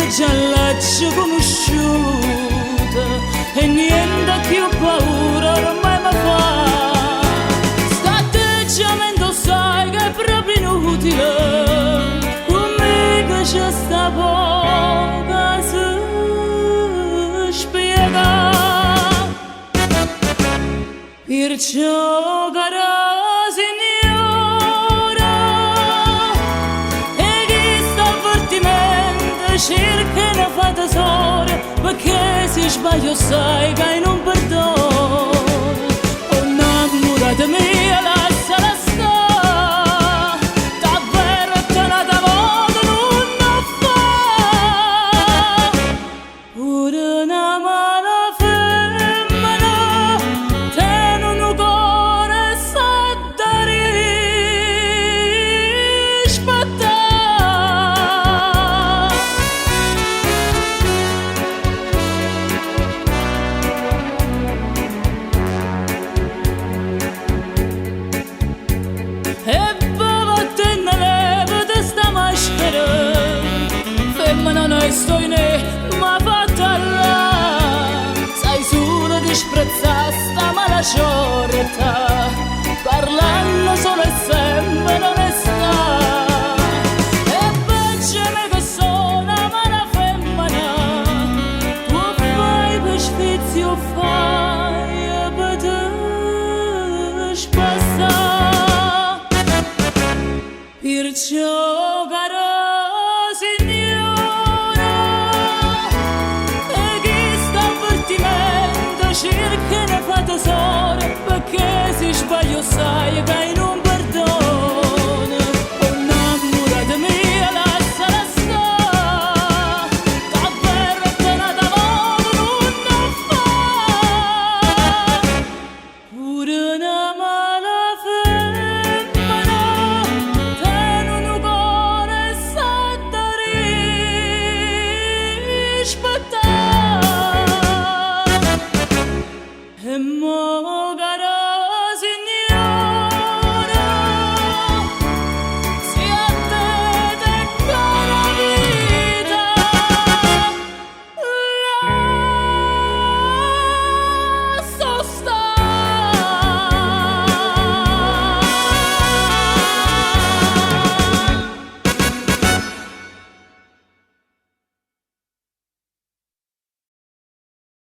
già l'ho conosciuta e niente più paura ormai mi fa. Sto atteggiamento sai che è proprio inutile, come che c'è sta poca si spiega. Perciò cara signora, e chi sta avvertimento cerca una fa tesoro, perché se sbaglio sai che non perdono. Oh innamorata mia lasciala stare, davvero tenata modo non fa. Pure una mala femmina tiene un cuore sa da rispettare. Sto in ma fatta là, sai solo disprezzare sta mala sciorta, parlando solo e sempre non è sta. E baciami che sono una mala femmina, tu fai per sfizio fai per te spassare. Perciò caro cerca ne fa tesoro, perché se sbaglio sai che